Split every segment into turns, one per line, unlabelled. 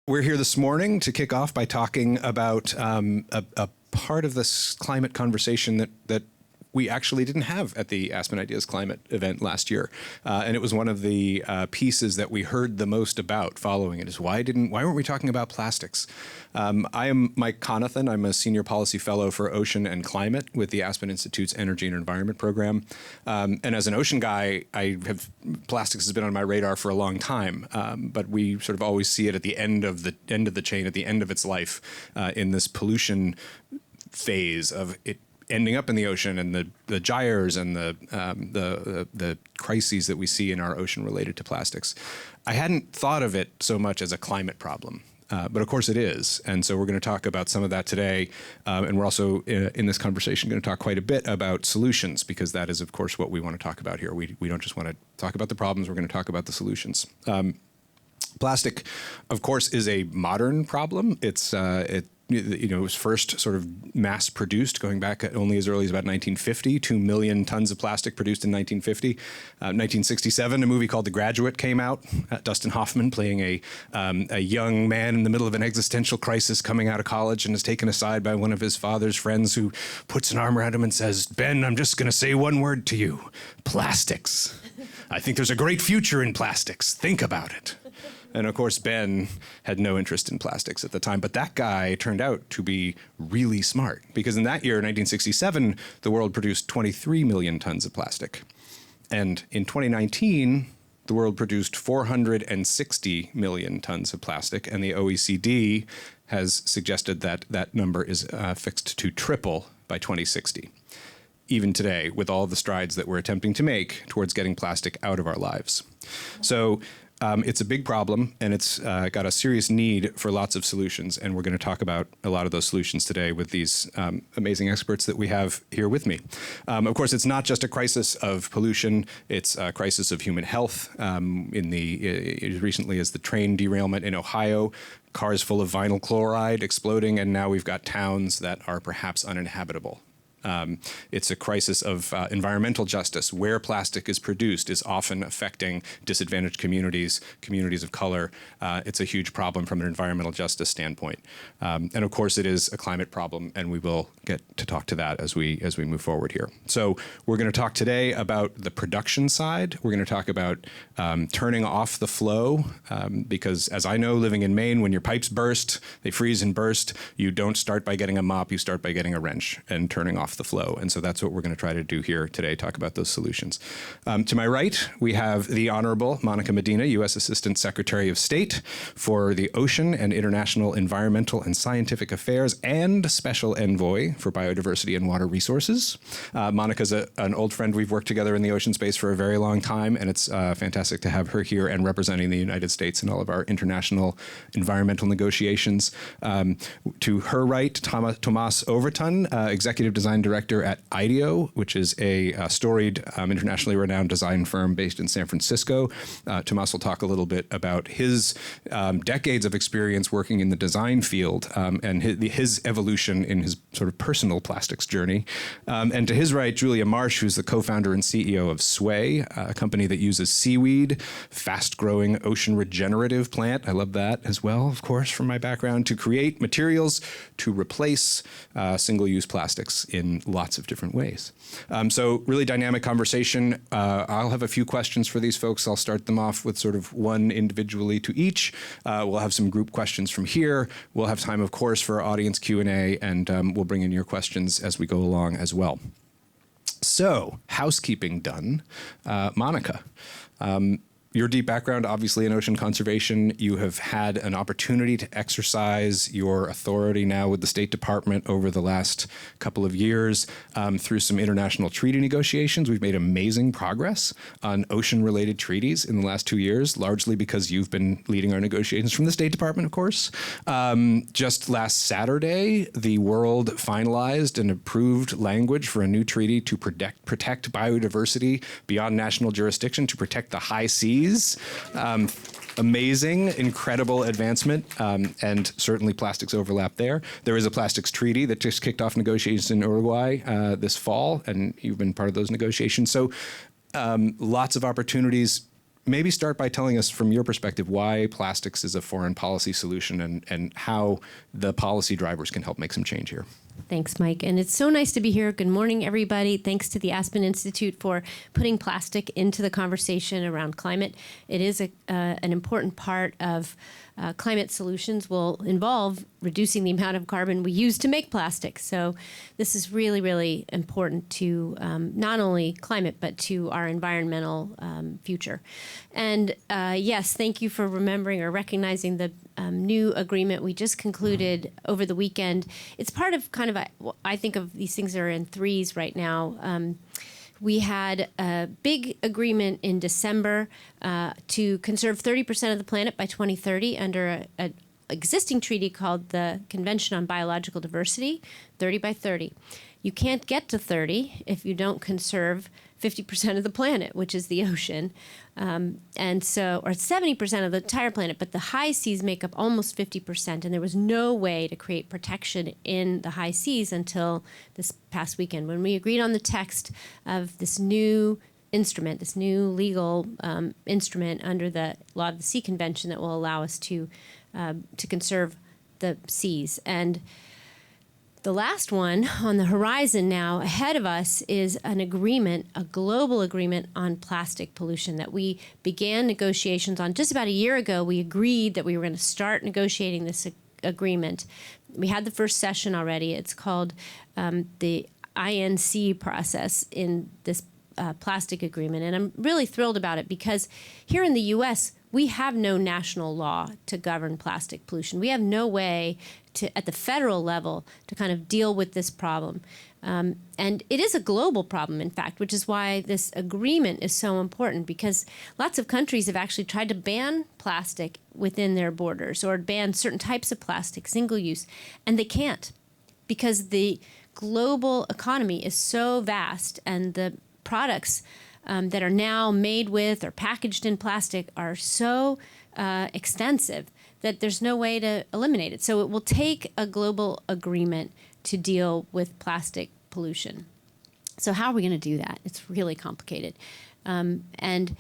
We're here this morning to kick off by talking about a part of this climate conversation that we actually didn't have at the Aspen Ideas climate event last year. And it was one of the pieces that we heard the most about following it is why weren't we talking about plastics? I am Mike Conathan. I'm a senior policy fellow for ocean and climate with the Aspen Institute's Energy and Environment program. And as an ocean guy, plastics has been on my radar for a long time, but we sort of always see it at the end of the chain, at the end of its life, in this pollution phase of it ending up in the ocean and the gyres and the crises that we see in our ocean related to plastics. I hadn't thought of it so much as a climate problem. But of course it is. And so we're going to talk about some of that today. And we're also in this conversation going to talk quite a bit about solutions, because that is, of course, what we want to talk about here. We don't just want to talk about the problems, we're going to talk about the solutions. Plastic, of course, is a modern problem. It was first sort of mass produced going back only as early as about 1950, 2 million tons of plastic produced in 1950. 1967, a movie called The Graduate came out. Dustin Hoffman playing a young man in the middle of an existential crisis coming out of college and is taken aside by one of his father's friends who puts an arm around him and says, "Ben, I'm just going to say one word to you, plastics. I think there's a great future in plastics. Think about it." And of course, Ben had no interest in plastics at the time, but that guy turned out to be really smart, because in that year, 1967, the world produced 23 million tons of plastic. And in 2019, the world produced 460 million tons of plastic, and the OECD has suggested that that number is fixed to triple by 2060. Even today, with all the strides that we're attempting to make towards getting plastic out of our lives. So it's a big problem, and it's got a serious need for lots of solutions, and we're going to talk about a lot of those solutions today with these amazing experts that we have here with me. Of course, it's not just a crisis of pollution, it's a crisis of human health. As recently as the train derailment in Ohio, cars full of vinyl chloride exploding, and now we've got towns that are perhaps uninhabitable. It's a crisis of environmental justice. Where plastic is produced is often affecting disadvantaged communities, communities of color. It's a huge problem from an environmental justice standpoint. And of course, it is a climate problem, and we will get to talk to that as we move forward here. So we're going to talk today about the production side. We're going to talk about turning off the flow, because as I know, living in Maine, when your pipes burst, they freeze and burst, you don't start by getting a mop, you start by getting a wrench and turning off the flow. And so that's what we're going to try to do here today, talk about those solutions. To my right, we have the Honorable Monica Medina, U.S. Assistant Secretary of State for the Ocean and International Environmental and Scientific Affairs and Special Envoy for Biodiversity and Water Resources. Monica's an old friend. We've worked together in the ocean space for a very long time, and it's fantastic to have her here and representing the United States in all of our international environmental negotiations. To her right, Tomass Overthun, Executive Design Director at IDEO, which is a storied, internationally renowned design firm based in San Francisco. Tomass will talk a little bit about his decades of experience working in the design field and his evolution in his sort of personal plastics journey. And to his right, Julia Marsh, who's the co-founder and CEO of Sway, a company that uses seaweed, fast-growing ocean regenerative plant. I love that as well, of course, from my background, to create materials to replace single-use plastics in lots of different ways. So really dynamic conversation. I'll have a few questions for these folks. I'll start them off with sort of one individually to each. We'll have some group questions from here. We'll have time, of course, for our audience Q&A, and we'll bring in your questions as we go along as well. So, housekeeping done. Monica, your deep background, obviously, in ocean conservation, you have had an opportunity to exercise your authority now with the State Department over the last couple of years through some international treaty negotiations. We've made amazing progress on ocean-related treaties in the last 2 years, largely because you've been leading our negotiations from the State Department, of course. Just last Saturday, the world finalized an approved language for a new treaty to protect biodiversity beyond national jurisdiction, to protect the high seas. Amazing, incredible advancement, and certainly plastics overlap there. There is a plastics treaty that just kicked off negotiations in Uruguay this fall, and you've been part of those negotiations. So lots of opportunities, maybe start by telling us from your perspective why plastics is a foreign policy solution and how the policy drivers can help make some change here.
Thanks, Mike. And it's so nice to be here. Good morning, everybody. Thanks to the Aspen Institute for putting plastic into the conversation around climate. It is an important part of climate solutions will involve reducing the amount of carbon we use to make plastic. So this is really, really important to not only climate, but to our environmental future. And yes, thank you for remembering or recognizing the new agreement we just concluded over the weekend. It's part of kind of, I think of these things that are in threes right now. We had a big agreement in December to conserve 30% of the planet by 2030 under an existing treaty called the Convention on Biological Diversity, 30 by 30. You can't get to 30 if you don't conserve 50% of the planet, which is the ocean. And so, or 70% of the entire planet, but the high seas make up almost 50%. And there was no way to create protection in the high seas until this past weekend when we agreed on the text of this new instrument, this new legal instrument under the Law of the Sea Convention that will allow us to conserve the seas. And the last one on the horizon now ahead of us is an agreement, a global agreement on plastic pollution that we began negotiations on just about a year ago. We agreed that we were going to start negotiating this agreement. We had the first session already. It's called the INC process in this plastic agreement. And I'm really thrilled about it because here in the U.S., we have no national law to govern plastic pollution. We have no way to, at the federal level, to kind of deal with this problem. And it is a global problem, in fact, which is why this agreement is so important, because lots of countries have actually tried to ban plastic within their borders or ban certain types of plastic, single use, and they can't because the global economy is so vast and the products that are now made with or packaged in plastic are so extensive that there's no way to eliminate it. So it will take a global agreement to deal with plastic pollution. So how are we going to do that? It's really complicated. And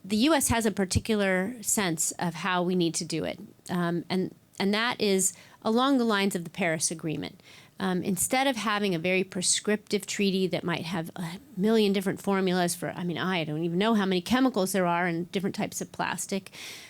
the U.S. has a particular sense of how we need to do it. And that is along the lines of the Paris Agreement. Instead of having a very prescriptive treaty that might have a million different formulas for, I don't even know how many chemicals there are in different types of plastic,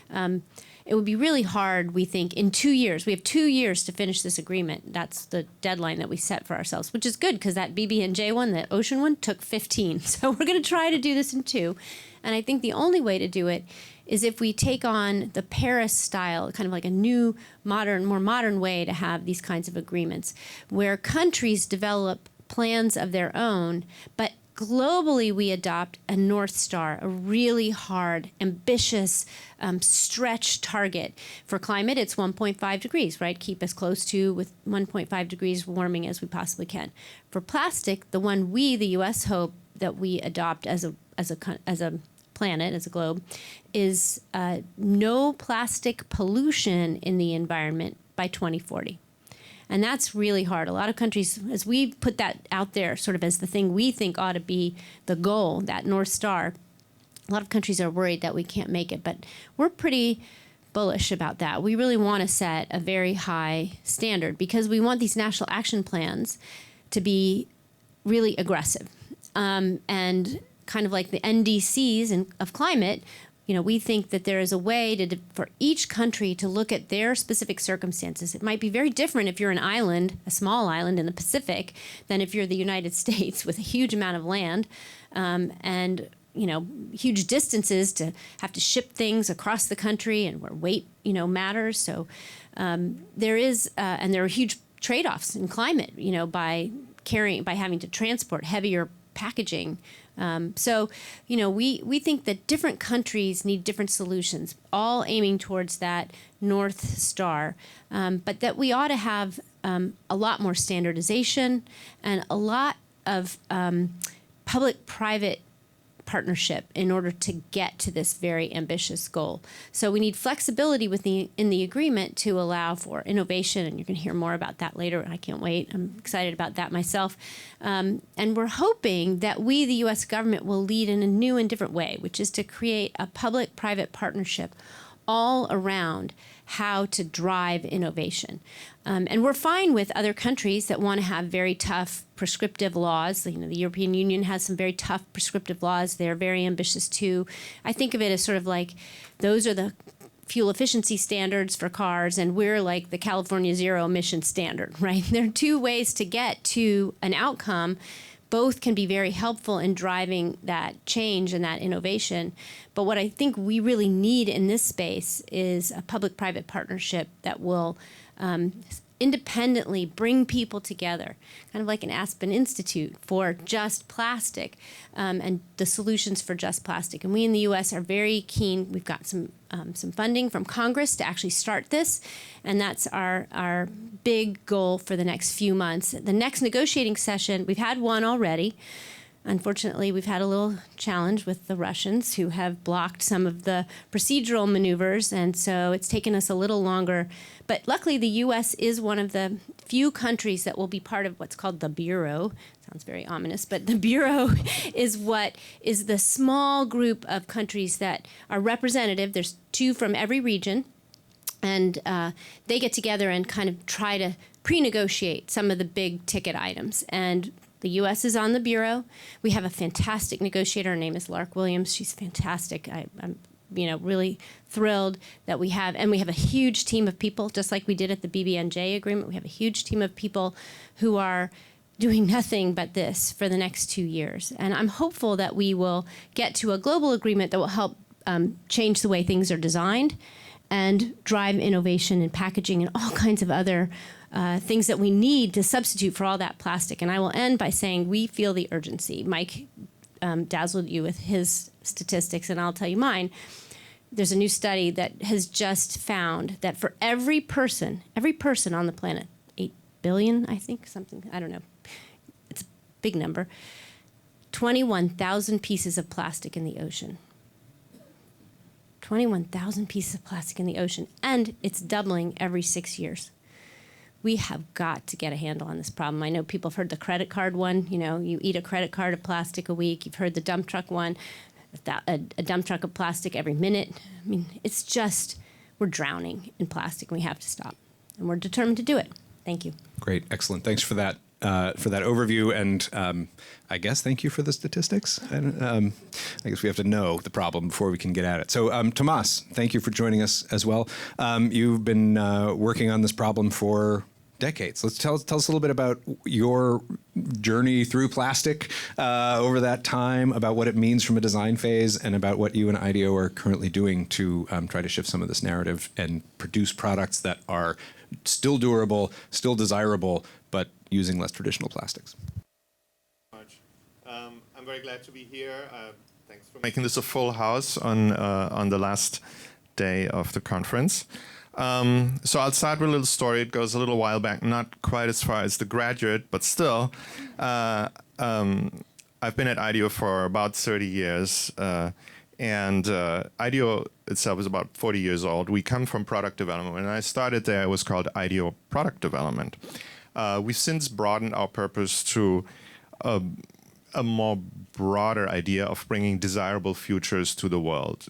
it would be really hard, we think, in 2 years. We have 2 years to finish this agreement. That's the deadline that we set for ourselves, which is good because that BB&J one, the ocean one, took 15. So we're going to try to do this in 2. And I think the only way to do it is if we take on the Paris style, kind of like a new, modern, more modern way to have these kinds of agreements, where countries develop plans of their own, but globally we adopt a North Star, a really hard, ambitious, stretch target. For climate, it's 1.5 degrees, right? Keep us close to with 1.5 degrees warming as we possibly can. For plastic, the one we, the U.S., hope that we adopt as a planet, as a globe, is no plastic pollution in the environment by 2040. And that's really hard. A lot of countries, as we put that out there sort of as the thing we think ought to be the goal, that North Star, a lot of countries are worried that we can't make it. But we're pretty bullish about that. We really want to set a very high standard because we want these national action plans to be really aggressive. And kind of like the NDCs of climate, we think that there is a way for each country to look at their specific circumstances. It might be very different if you're an island, a small island in the Pacific, than if you're the United States with a huge amount of land and huge distances to have to ship things across the country and where weight matters. So there are huge trade-offs in climate, by having to transport heavier packaging. So we think that different countries need different solutions, all aiming towards that North Star, but that we ought to have a lot more standardization and a lot of public-private partnership in order to get to this very ambitious goal. So we need flexibility in the agreement to allow for innovation, and you're going to hear more about that later. I can't wait. I'm excited about that myself. And we're hoping that we, the U.S. government, will lead in a new and different way, which is to create a public-private partnership all around how to drive innovation. And we're fine with other countries that want to have very tough prescriptive laws. You know, the European Union has some very tough prescriptive laws. They're very ambitious too. I think of it as sort of like those are the fuel efficiency standards for cars, and we're like the California zero emission standard, right? There are two ways to get to an outcome. Both can be very helpful in driving that change and that innovation. But what I think we really need in this space is a public-private partnership that will independently bring people together, kind of like an Aspen Institute for just plastic and the solutions for just plastic. And we in the U.S. are very keen. We've got some funding from Congress to actually start this, and that's our big goal for the next few months. The next negotiating session, we've had one already. Unfortunately, we've had a little challenge with the Russians who have blocked some of the procedural maneuvers, and so it's taken us a little longer. But luckily, the U.S. is one of the few countries that will be part of what's called the Bureau. Sounds very ominous, but the Bureau is what is the small group of countries that are representative. There's 2 from every region, and they get together and kind of try to pre-negotiate some of the big ticket items. And the U.S. is on the Bureau. We have a fantastic negotiator. Her name is Lark Williams. She's fantastic. I'm really thrilled that we have a huge team of people, just like we did at the BBNJ agreement. We have a huge team of people who are doing nothing but this for the next 2 years. And I'm hopeful that we will get to a global agreement that will help change the way things are designed and drive innovation in packaging and all kinds of other things that we need to substitute for all that plastic. And I will end by saying we feel the urgency. Mike dazzled you with his statistics, and I'll tell you mine. There's a new study that has just found that for every person on the planet, 8 billion, I think, something, I don't know, it's a big number, 21,000 pieces of plastic in the ocean. 21,000 pieces of plastic in the ocean, and it's doubling every 6 years. We have got to get a handle on this problem. I know people have heard the credit card one. You know, you eat a credit card of plastic a week. You've heard the dump truck one, a dump truck of plastic every minute. I mean, it's just, we're drowning in plastic, and we have to stop. And we're determined to do it. Thank you.
Great. Excellent. Thanks for that overview. And I guess thank you for the statistics. I guess we have to know the problem before we can get at it. So Tomass, thank you for joining us as well. You've been working on this problem for decades. Let's tell us a little bit about your journey through plastic over that time, about what it means from a design phase, and about what you and IDEO are currently doing to try to shift some of this narrative and produce products that are still durable, still desirable, but using less traditional plastics.
I'm very glad to be here. Thanks for making this a full house on the last day of the conference. So I'll start with a little story. It goes a little while back, not quite as far as The Graduate, but still. I've been at IDEO for about 30 years, and IDEO itself is about 40 years old. We come from product development. When I started there, it was called IDEO Product Development. We've since broadened our purpose to a more broader idea of bringing desirable futures to the world,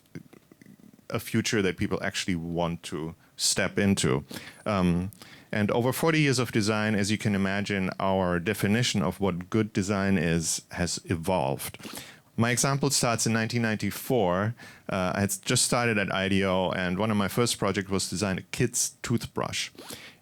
a future that people actually want to step into. And over 40 years of design, as you can imagine, our definition of what good design is has evolved. My example starts in 1994. I had just started at IDEO, and one of my first projects was to design a kid's toothbrush.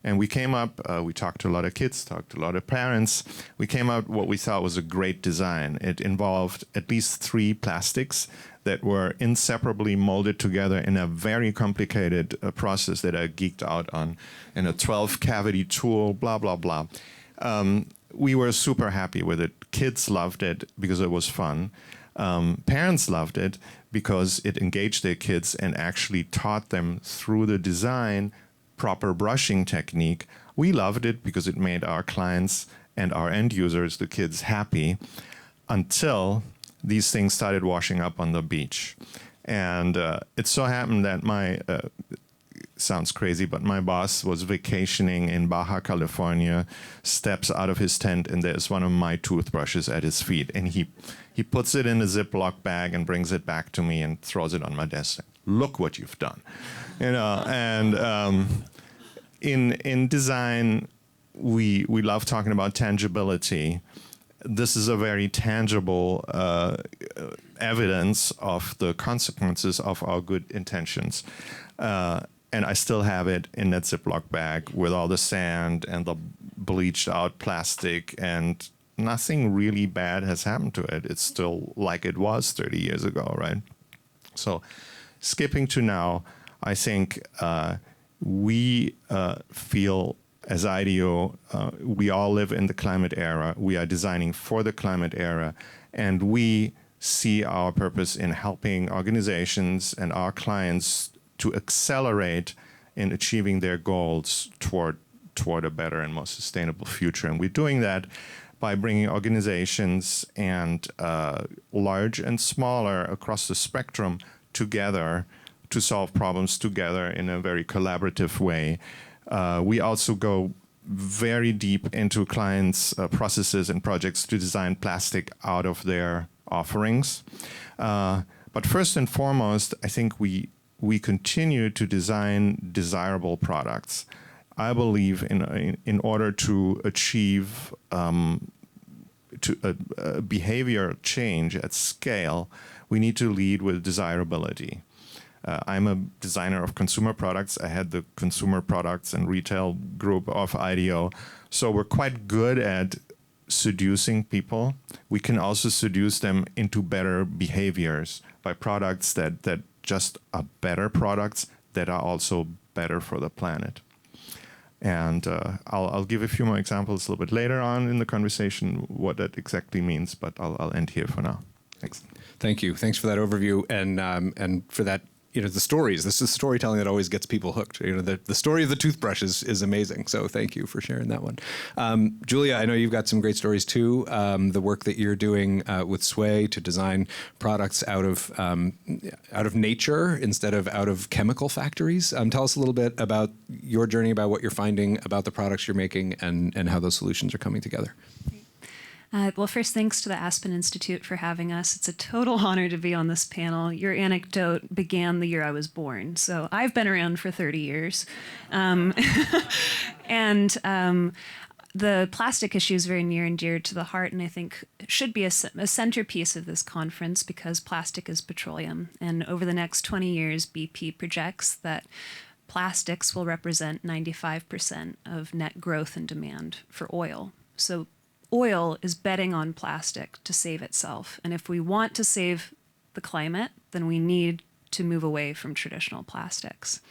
And we came up, we talked to a lot of kids, talked to a lot of parents. We came up with what we thought was a great design. It involved at least 3 plastics that were inseparably molded together in a very complicated process that I geeked out on, in a 12-cavity tool, blah, blah, blah. We were super happy with it. Kids loved it because it was fun. Parents loved it because it engaged their kids and actually taught them through the design proper brushing technique. We loved it because it made our clients and our end users, the kids, happy, until these things started washing up on the beach. And it so happened that sounds crazy, but my boss was vacationing in Baja California, steps out of his tent, and there's one of my toothbrushes at his feet. And he puts it in a Ziploc bag and brings it back to me and throws it on my desk. Look what you've done. And in design, we love talking about tangibility. This is a very tangible evidence of the consequences of our good intentions. And I still have it in that Ziploc bag with all the sand and the bleached out plastic, and nothing really bad has happened to it. It's still like it was 30 years ago, right? So skipping to now, I think we feel as IDEO, we all live in the climate era. We are designing for the climate era, and we see our purpose in helping organizations and our clients to accelerate in achieving their goals toward a better and more sustainable future. And we're doing that by bringing organizations and large and smaller across the spectrum together to solve problems together in a very collaborative way. We also go very deep into clients' processes and projects to design plastic out of their offerings. But first and foremost, I think we continue to design desirable products. I believe in order to achieve a behavior change at scale, we need to lead with desirability. I'm a designer of consumer products. I had the consumer products and retail group of IDEO. So we're quite good at seducing people. We can also seduce them into better behaviors by products that just are better products that are also better for the planet. And I'll give a few more examples a little bit later on in the conversation what that exactly means, but I'll end here for now. Thanks.
Thank you. Thanks for that overview and for that. The stories. This is storytelling that always gets people hooked. The story of the toothbrush is amazing. So thank you for sharing that one. Julia, I know you've got some great stories too. The work that you're doing with Sway to design products out of nature instead of out of chemical factories. Tell us a little bit about your journey, about what you're finding about the products you're making, and how those solutions are coming together.
Well, first, thanks to the Aspen Institute for having us. It's a total honor to be on this panel. Your anecdote began the year I was born, so I've been around for 30 years. The plastic issue is very near and dear to the heart, and I think should be a centerpiece of this conference because plastic is petroleum. And over the next 20 years, BP projects that plastics will represent 95% of net growth in demand for oil. So oil is betting on plastic to save itself. And if we want to save the climate, then we need to move away from traditional plastics.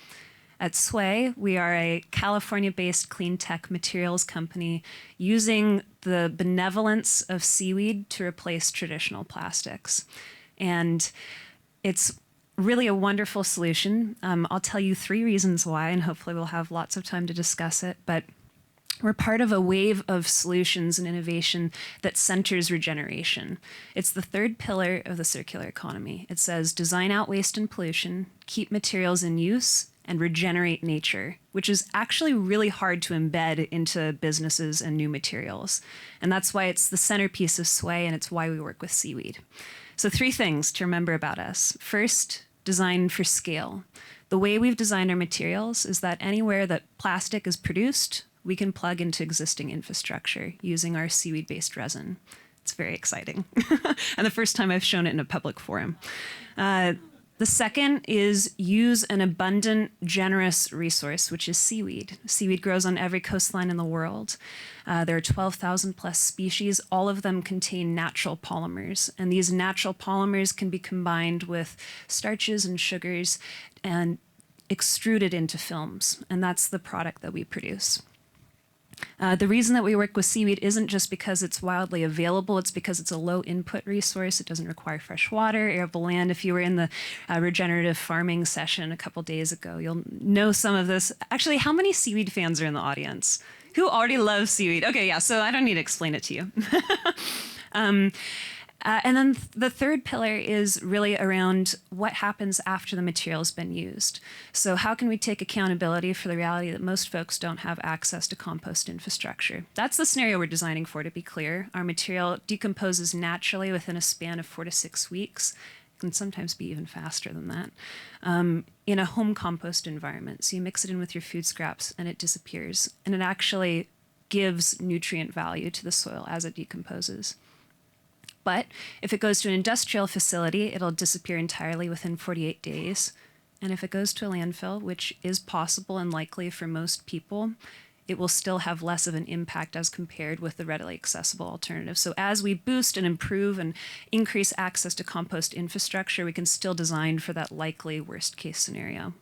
At Sway, we are a California-based clean tech materials company using the benevolence of seaweed to replace traditional plastics. And it's really a wonderful solution. I'll tell you 3 reasons why, and hopefully we'll have lots of time to discuss it. But we're part of a wave of solutions and innovation that centers regeneration. It's the 3rd pillar of the circular economy. It says design out waste and pollution, keep materials in use, and regenerate nature, which is actually really hard to embed into businesses and new materials. And that's why it's the centerpiece of Sway, and it's why we work with Seaweed. So 3 things to remember about us. First, design for scale. The way we've designed our materials is that anywhere that plastic is produced, we can plug into existing infrastructure using our seaweed-based resin. It's very exciting. And the first time I've shown it in a public forum. The second is use an abundant, generous resource, which is seaweed. Seaweed grows on every coastline in the world. There are 12,000 plus species. All of them contain natural polymers. And these natural polymers can be combined with starches and sugars and extruded into films. And that's the product that we produce. The reason that we work with seaweed isn't just because it's wildly available, it's because it's a low input resource. It doesn't require fresh water, arable land. If you were in the regenerative farming session a couple days ago, you'll know some of this. Actually, how many seaweed fans are in the audience? Who already loves seaweed? Okay, yeah, so I don't need to explain it to you. And then the third pillar is really around what happens after the material's been used. So how can we take accountability for the reality that most folks don't have access to compost infrastructure? That's the scenario we're designing for, to be clear. Our material decomposes naturally within a span of 4 to 6 weeks. It can sometimes be even faster than that, in a home compost environment. So you mix it in with your food scraps and it disappears. And it actually gives nutrient value to the soil as it decomposes. But if it goes to an industrial facility, it'll disappear entirely within 48 days. And if it goes to a landfill, which is possible and likely for most people, it will still have less of an impact as compared with the readily accessible alternative. So as we boost and improve and increase access to compost infrastructure, we can still design for that likely worst case scenario.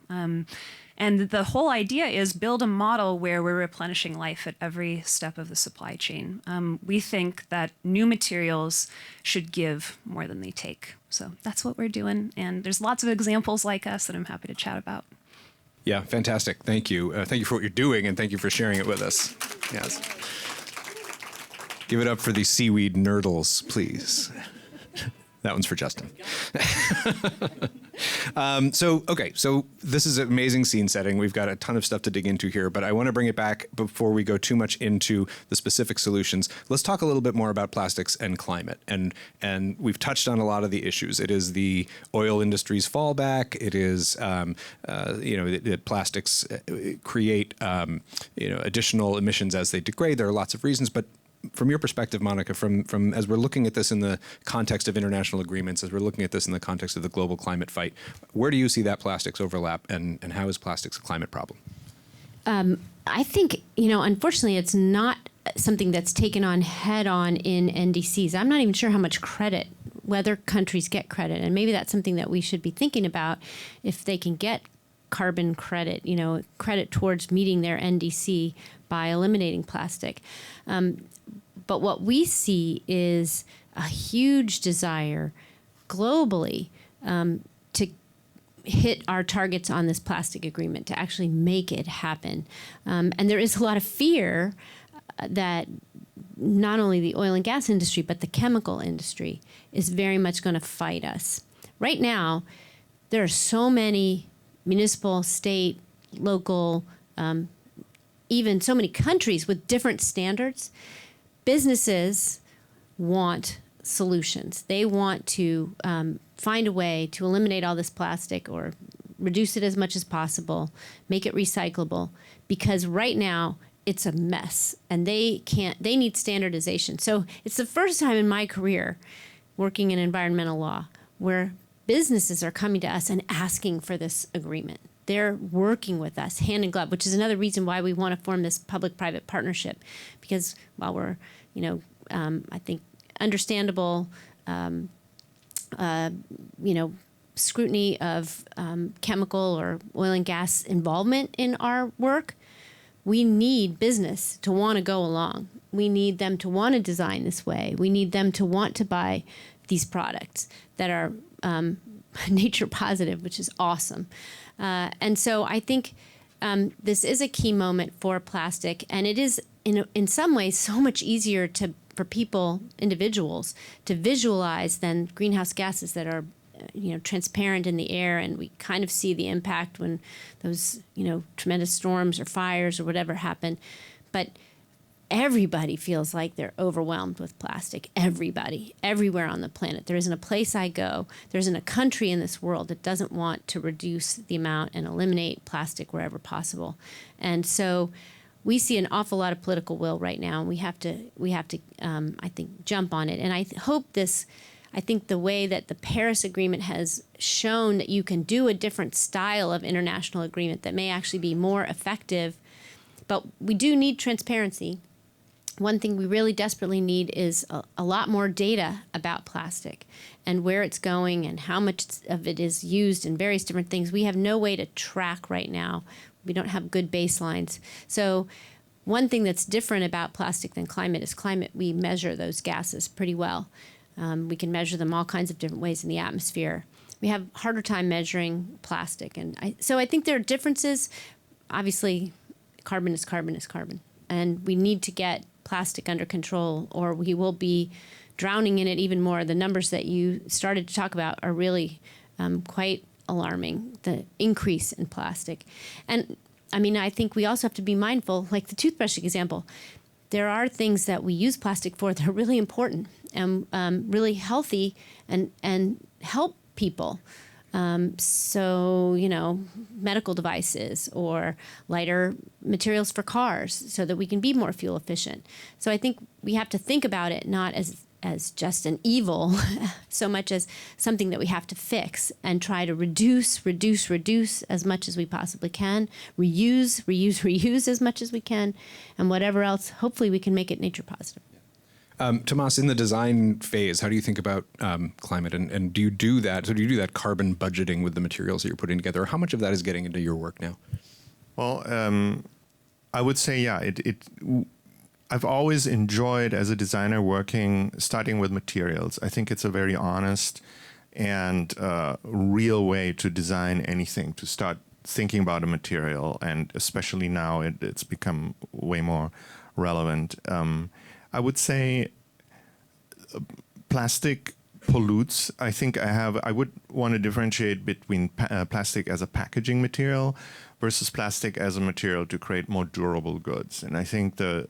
And the whole idea is build a model where we're replenishing life at every step of the supply chain. We think that new materials should give more than they take. So that's what we're doing. And there's lots of examples like us that I'm happy to chat about.
Yeah, fantastic. Thank you. Thank you for what you're doing, and thank you for sharing it with us. Yes. Give it up for the Seaweed nerdles, please. That one's for Justin. So this is an amazing scene setting. We've got a ton of stuff to dig into here, but I want to bring it back before we go too much into the specific solutions. Let's talk a little bit more about plastics and climate. And we've touched on a lot of the issues. It is the oil industry's fallback. It is, that plastics create, additional emissions as they degrade. There are lots of reasons, but from your perspective, Monica, from as we're looking at this in the context of international agreements, as we're looking at this in the context of the global climate fight, where do you see that plastics overlap, and how is plastics a climate problem?
I think, unfortunately, it's not something that's taken on head on in NDCs. I'm not even sure how much credit, whether countries get credit, and maybe that's something that we should be thinking about if they can get carbon credit, credit towards meeting their NDC by eliminating plastic. But what we see is a huge desire globally to hit our targets on this plastic agreement, to actually make it happen. And there is a lot of fear that not only the oil and gas industry, but the chemical industry is very much going to fight us. Right now, there are so many municipal, state, local, even so many countries with different standards. Businesses want solutions. They want to find a way to eliminate all this plastic or reduce it as much as possible, make it recyclable, because right now it's a mess and they need standardization. So it's the first time in my career working in environmental law where businesses are coming to us and asking for this agreement. They're working with us hand in glove, which is another reason why we want to form this public-private partnership. Because while we're, I think understandable, scrutiny of chemical or oil and gas involvement in our work, we need business to want to go along. We need them to want to design this way. We need them to want to buy these products that are nature positive, which is awesome. And so I think this is a key moment for plastic, and it is in some ways so much easier for people, individuals, to visualize than greenhouse gases that are transparent in the air, and we kind of see the impact when those tremendous storms or fires or whatever happen. But everybody feels like they're overwhelmed with plastic. Everybody, everywhere on the planet. There isn't a place I go, there isn't a country in this world that doesn't want to reduce the amount and eliminate plastic wherever possible. And so we see an awful lot of political will right now, and we have to I think, jump on it. And I think the way that the Paris Agreement has shown that you can do a different style of international agreement that may actually be more effective, but we do need transparency. One thing we really desperately need is a lot more data about plastic and where it's going and how much of it is used in various different things. We have no way to track right now. We don't have good baselines. So one thing that's different about plastic than climate is climate. We measure those gases pretty well. We can measure them all kinds of different ways in the atmosphere. We have a harder time measuring plastic. So I think there are differences. Obviously, carbon is carbon is carbon. And we need to get plastic under control, or we will be drowning in it even more. The numbers that you started to talk about are really quite alarming, the increase in plastic. And I mean, I think we also have to be mindful, like the toothbrush example. There are things that we use plastic for that are really important and really healthy and help people. So, you know, medical devices or lighter materials for cars so that we can be more fuel efficient. So I think we have to think about it not as just an evil so much as something that we have to fix and try to reduce as much as we possibly can, reuse as much as we can, and whatever else, hopefully we can make it nature positive.
Tomass, in the design phase, how do you think about climate, and do you do that? So do you do that carbon budgeting with the materials that you're putting together? How much of that is getting into your work now?
Well, I would say, yeah, I've always enjoyed as a designer starting with materials. I think it's a very honest and real way to design anything, to start thinking about a material, and especially now it's become way more relevant. I would say plastic pollutes. I think I would want to differentiate between plastic as a packaging material versus plastic as a material to create more durable goods. And I think the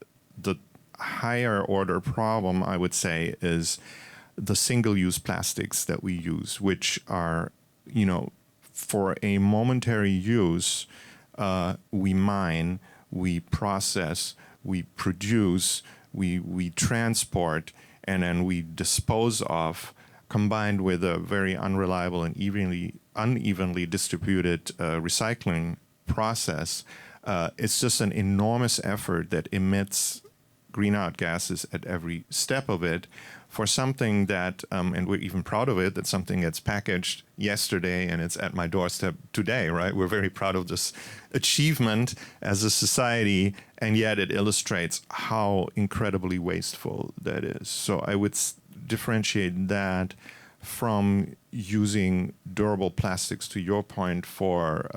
higher order problem, I would say, is the single-use plastics that we use, which are, you know, for a momentary use, we mine, we process, we produce, we transport, and then we dispose of, combined with a very unreliable and unevenly distributed recycling process. It's just an enormous effort that emits greenhouse gases at every step of it for something that, and we're even proud of it, that something gets packaged yesterday and it's at my doorstep today, right? We're very proud of this achievement as a society, and yet it illustrates how incredibly wasteful that is. So I would differentiate that from using durable plastics, to your point, for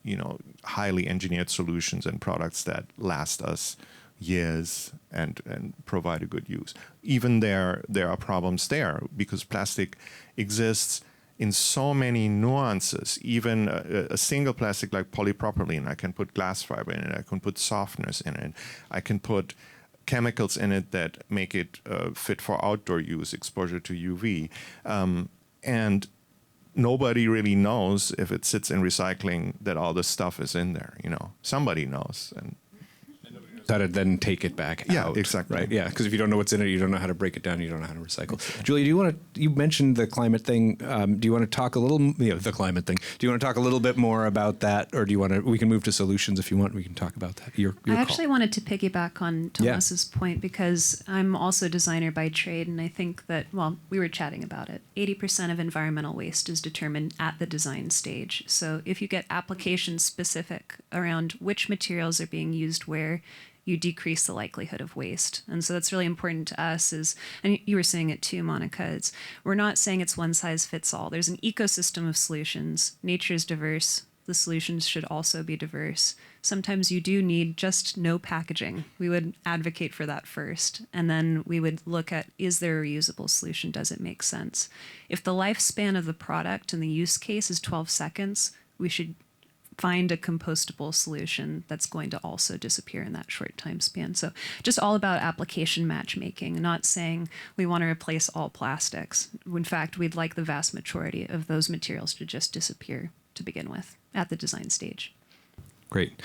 you know, highly engineered solutions and products that last us years and provide a good use. Even there are problems there, because plastic exists in so many nuances. Even a single plastic like polypropylene, I can put glass fiber in it, I can put softeners in it, I can put chemicals in it that make it fit for outdoor use, exposure to UV. And nobody really knows, if it sits in recycling, that all this stuff is in there. You know, somebody knows. And
how to then take it back
yeah,
out.
Exactly.
Right. Yeah. Because if you don't know what's in it, you don't know how to break it down. You don't know how to recycle. Julia, you mentioned the climate thing. Do you want to talk a little, the climate thing? Do you want to talk a little bit more about that, or do you want to? We can move to solutions if you want. We can talk about that. Your
I actually wanted to piggyback on Tomass's point, because I'm also a designer by trade, and I think that, well, we were chatting about it. 80% of environmental waste is determined at the design stage. So if you get application specific around which materials are being used where, you decrease the likelihood of waste. And so that's really important to us, and you were saying it too, Monica, we're not saying it's one size fits all. There's an ecosystem of solutions. Nature is diverse. The solutions should also be diverse. Sometimes you do need just no packaging. We would advocate for that first. And then we would look at, is there a reusable solution? Does it make sense? If the lifespan of the product and the use case is 12 seconds, we should find a compostable solution that's going to also disappear in that short time span. So just all about application matchmaking, not saying we want to replace all plastics. In fact, we'd like the vast majority of those materials to just disappear to begin with at the design stage.
Great.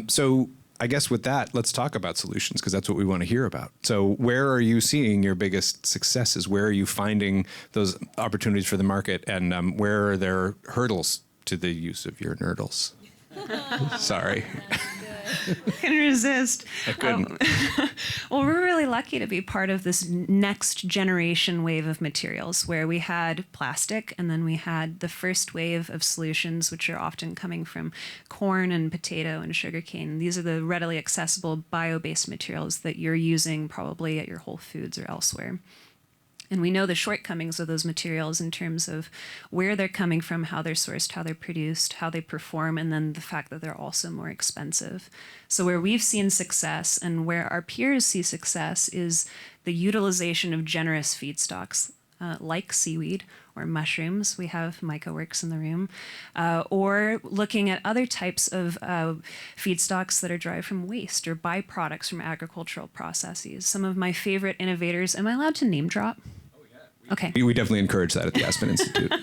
So I guess with that, let's talk about solutions, because that's what we want to hear about. So where are you seeing your biggest successes? Where are you finding those opportunities for the market? And where are there hurdles to the use of your nurdles? Sorry.
Can resist.
I couldn't.
Well, we're really lucky to be part of this next generation wave of materials, where we had plastic, and then we had the first wave of solutions, which are often coming from corn and potato and sugarcane. These are the readily accessible bio-based materials that you're using probably at your Whole Foods or elsewhere. And we know the shortcomings of those materials in terms of where they're coming from, how they're sourced, how they're produced, how they perform, and then the fact that they're also more expensive. So where we've seen success and where our peers see success is the utilization of generous feedstocks like seaweed or mushrooms. We have Micah Works in the room. Or looking at other types of feedstocks that are derived from waste or byproducts from agricultural processes. Some of my favorite innovators, am I allowed to name drop? Okay.
We definitely encourage that at the Aspen Institute.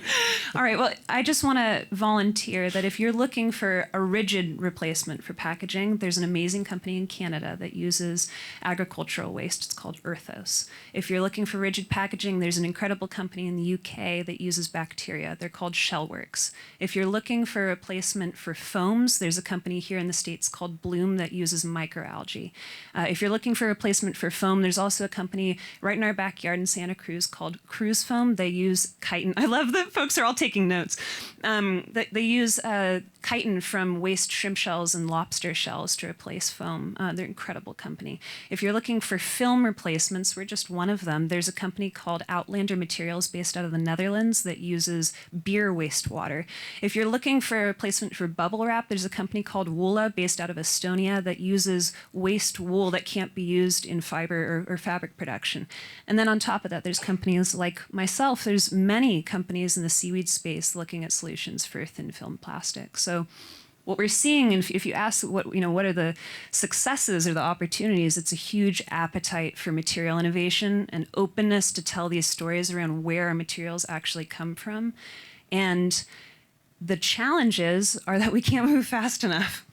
All right. Well, I just want to volunteer that if you're looking for a rigid replacement for packaging, there's an amazing company in Canada that uses agricultural waste. It's called Earthos. If you're looking for rigid packaging, there's an incredible company in the UK that uses bacteria. They're called Shellworks. If you're looking for a replacement for foams, there's a company here in the States called Bloom that uses microalgae. If you're looking for a replacement for foam, there's also a company right in our backyard in Santa Cruz called Cruise Foam. They use chitin. I love that folks are all taking notes. They use chitin from waste shrimp shells and lobster shells to replace foam. They're an incredible company. If you're looking for film replacements, we're just one of them. There's a company called Outlander Materials based out of the Netherlands that uses beer wastewater. If you're looking for a replacement for bubble wrap, there's a company called Woola based out of Estonia that uses waste wool that can't be used in fiber or fabric production. And then on top of that, there's companies like myself. There's many companies in the seaweed space looking at solutions for thin film plastic. So what we're seeing, and if you ask what are the successes or the opportunities, it's a huge appetite for material innovation and openness to tell these stories around where our materials actually come from. And the challenges are that we can't move fast enough.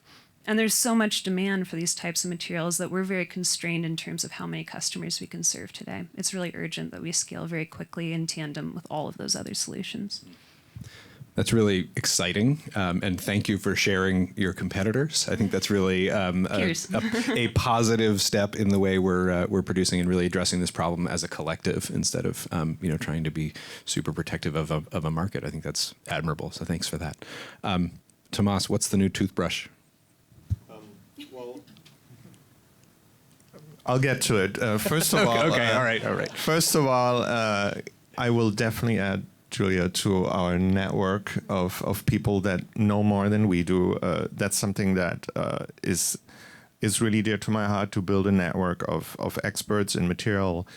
And there's so much demand for these types of materials that we're very constrained in terms of how many customers we can serve today. It's really urgent that we scale very quickly in tandem with all of those other solutions.
That's really exciting, and thank you for sharing your competitors. I think that's really a positive step in the way we're producing and really addressing this problem as a collective instead of trying to be super protective of a market. I think that's admirable. So thanks for that. Tomass, what's the new toothbrush?
Well, I'll get to it. First of all,
okay, all right.
First of all, I will definitely add Julia to our network of people that know more than we do. That's something that is really dear to my heart, to build a network of experts in material,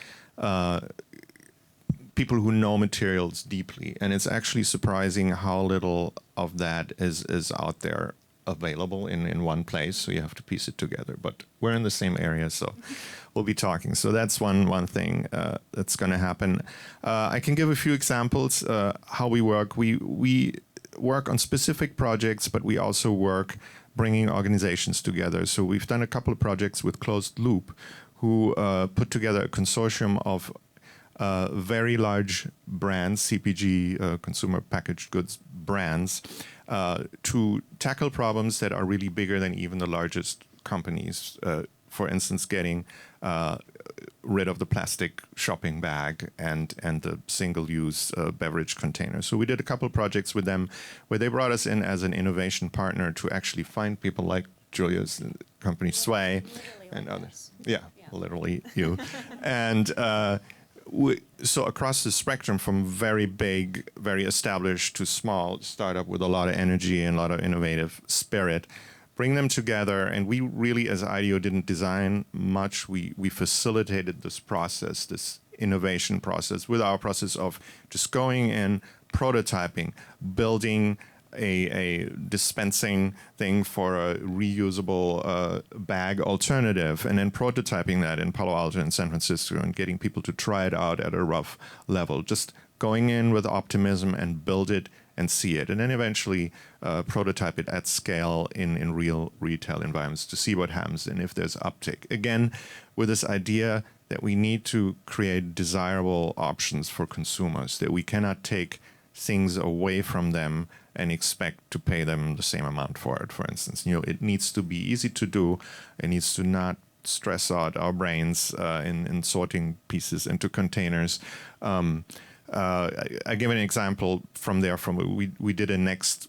people who know materials deeply. And it's actually surprising how little of that is out there available in one place, so you have to piece it together. But we're in the same area, so we'll be talking. So that's one thing that's going to happen. I can give a few examples how we work. We work on specific projects, but we also work bringing organizations together. So we've done a couple of projects with Closed Loop, who put together a consortium of very large brands, CPG, consumer packaged goods brands, to tackle problems that are really bigger than even the largest companies. For instance, getting rid of the plastic shopping bag and the single-use beverage container. So we did a couple of projects with them where they brought us in as an innovation partner to actually find people like Julia's company Sway and others. Yeah, literally you. And so across the spectrum, from very big, very established to small startup with a lot of energy and a lot of innovative spirit, bring them together. And we really, as IDEO, didn't design much. We facilitated this process, this innovation process, with our process of just going in, prototyping, building a dispensing thing for a reusable bag alternative, and then prototyping that in Palo Alto and San Francisco and getting people to try it out at a rough level. Just going in with optimism and build it and see it, and then eventually prototype it at scale in real retail environments to see what happens and if there's uptake. Again, with this idea that we need to create desirable options for consumers, that we cannot take things away from them and expect to pay them the same amount for it, for instance. It needs to be easy to do. It needs to not stress out our brains in sorting pieces into containers. I give an example from there. We did a Next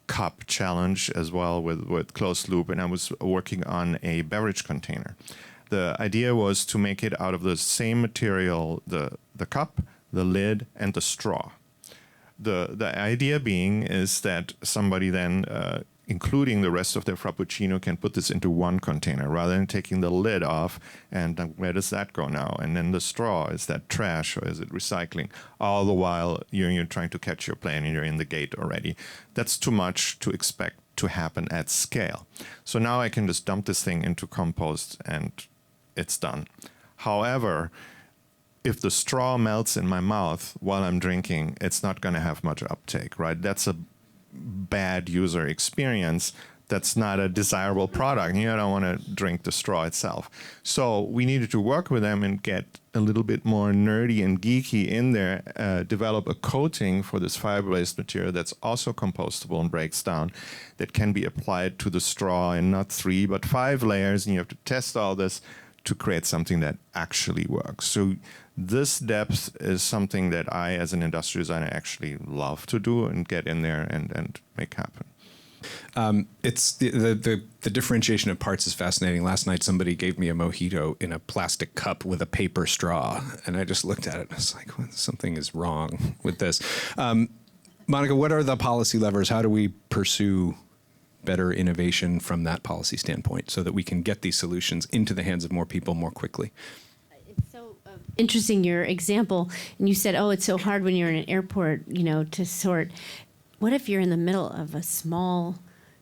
Cup challenge as well with Closed Loop, and I was working on a beverage container. The idea was to make it out of the same material, the cup, the lid, and the straw. The idea being is that somebody then, including the rest of their Frappuccino, can put this into one container rather than taking the lid off. And where does that go now? And then the straw, is that trash or is it recycling? All the while you're trying to catch your plane and you're in the gate already. That's too much to expect to happen at scale. So now I can just dump this thing into compost and it's done. However, if the straw melts in my mouth while I'm drinking, it's not going to have much uptake, right? That's a bad user experience. That's not a desirable product. You don't want to drink the straw itself. So we needed to work with them and get a little bit more nerdy and geeky in there, develop a coating for this fiber-based material that's also compostable and breaks down, that can be applied to the straw in not 3, but 5 layers. And you have to test all this to create something that actually works. So this depth is something that I, as an industrial designer, actually love to do and get in there and make happen.
It's the differentiation of parts is fascinating. Last night, somebody gave me a mojito in a plastic cup with a paper straw, and I just looked at it and I was like, well, something is wrong with this. Monica, what are the policy levers? How do we pursue better innovation from that policy standpoint so that we can get these solutions into the hands of more people more quickly?
It's so interesting, your example, and you said, oh, it's so hard when you're in an airport, to sort. What if you're in the middle of a small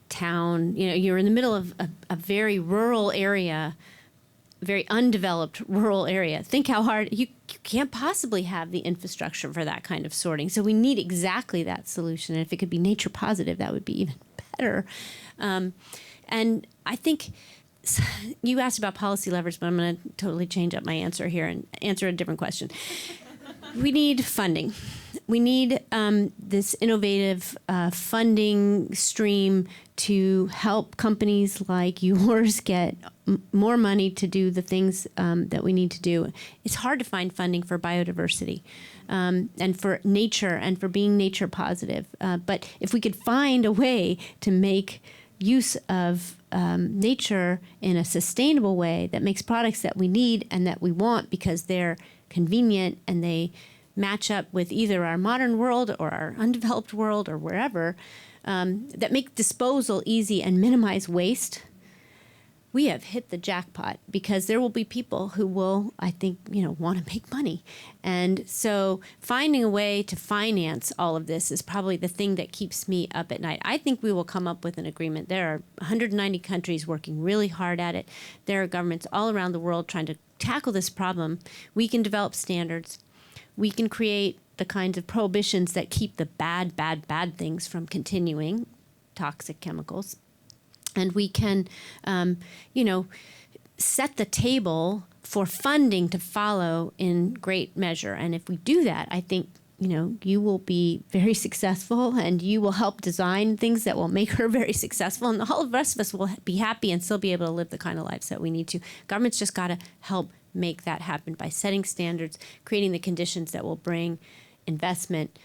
town, you're in the middle of a very rural area, very undeveloped rural area. Think how hard, you can't possibly have the infrastructure for that kind of sorting. So we need exactly that solution. And if it could be nature positive, that would be even better. And I think you asked about policy levers, but I'm going to totally change up my answer here and answer a different question. We need funding. We need this innovative funding stream to help companies like yours get more money to do the things that we need to do. It's hard to find funding for biodiversity and for nature and for being nature positive. But if we could find a way to make use of nature in a sustainable way that makes products that we need and that we want because they're convenient and they match up with either our modern world or our undeveloped world or wherever, that make disposal easy and minimize waste, we have hit the jackpot, because there will be people who will, I think, want to make money. And so finding a way to finance all of this is probably the thing that keeps me up at night. I think we will come up with an agreement. There are 190 countries working really hard at it. There are governments all around the world trying to tackle this problem. We can develop standards. We can create the kinds of prohibitions that keep the bad things from continuing, toxic chemicals. And we can, set the table for funding to follow in great measure. And if we do that, I think, you will be very successful and you will help design things that will make her very successful. And all of the rest of us will be happy and still be able to live the kind of lives that we need to. Government's just got to help make that happen by setting standards, creating the conditions that will bring investment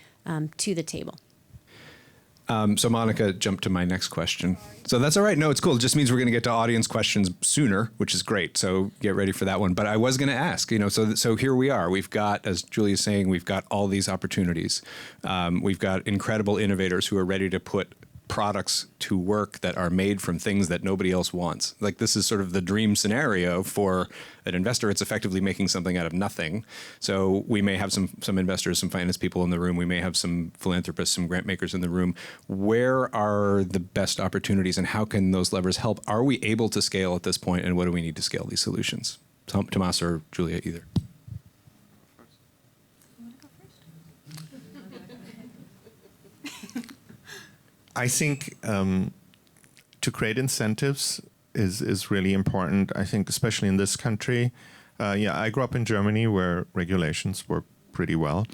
to the table.
So Monica jumped to my next question. So that's all right. No, it's cool. It just means we're going to get to audience questions sooner, which is great. So get ready for that one. But I was going to ask, so here we are. We've got, as Julia's saying, we've got all these opportunities. We've got incredible innovators who are ready to put products to work that are made from things that nobody else wants. Like, this is sort of the dream scenario for an investor. It's effectively making something out of nothing. So we may have some investors, some finance people in the room. We may have some philanthropists, some grant makers in the room. Where are the best opportunities and how can those levers help? Are we able to scale at this point, and what do we need to scale these solutions? Tomass or Julia, either.
I think to create incentives is really important. I think especially in this country. I grew up in Germany where regulations work pretty well.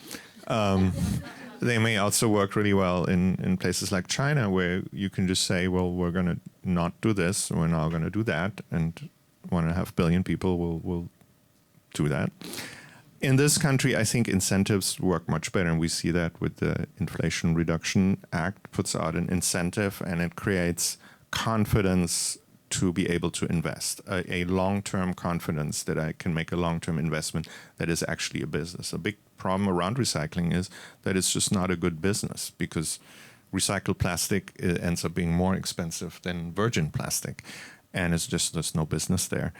They may also work really well in places like China, where you can just say, well, we're going to not do this, we're now going to do that, and 1.5 billion people will do that. In this country, I think incentives work much better, and we see that with the Inflation Reduction Act, puts out an incentive, and it creates confidence to be able to invest, a long-term confidence that I can make a long-term investment that is actually a business. A big problem around recycling is that it's just not a good business, because recycled plastic ends up being more expensive than virgin plastic, and it's just, there's no business there.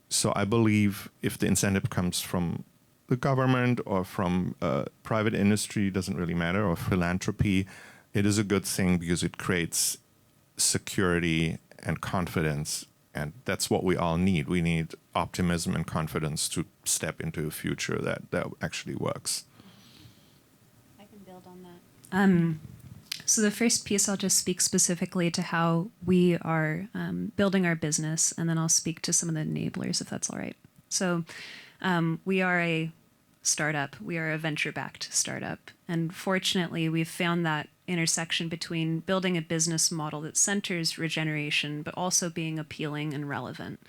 So I believe if the incentive comes from the government or from private industry, doesn't really matter, or philanthropy, it is a good thing because it creates security and confidence, and that's what we all need. We need optimism and confidence to step into a future that actually works.
I can build on that. So the first piece, I'll just speak specifically to how we are building our business, and then I'll speak to some of the enablers, if that's all right. So we are a startup. We are a venture-backed startup. And fortunately, we've found that intersection between building a business model that centers regeneration, but also being appealing and relevant.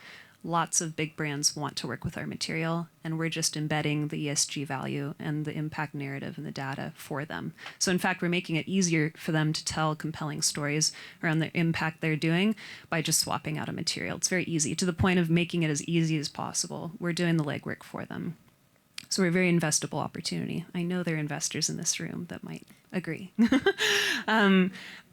Lots of big brands want to work with our material, and we're just embedding the ESG value and the impact narrative and the data for them. So in fact, we're making it easier for them to tell compelling stories around the impact they're doing by just swapping out a material. It's very easy, to the point of making it as easy as possible. We're doing the legwork for them. So we're a very investable opportunity. I know there are investors in this room that might agree.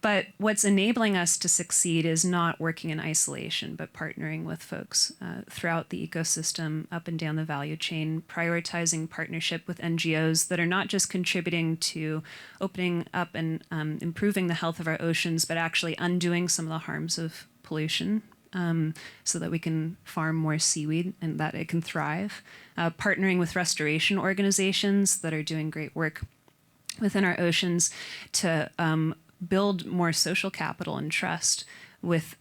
But what's enabling us to succeed is not working in isolation, but partnering with folks throughout the ecosystem, up and down the value chain, prioritizing partnership with NGOs that are not just contributing to opening up and improving the health of our oceans, but actually undoing some of the harms of pollution. So that we can farm more seaweed and that it can thrive. Partnering with restoration organizations that are doing great work within our oceans to build more social capital and trust with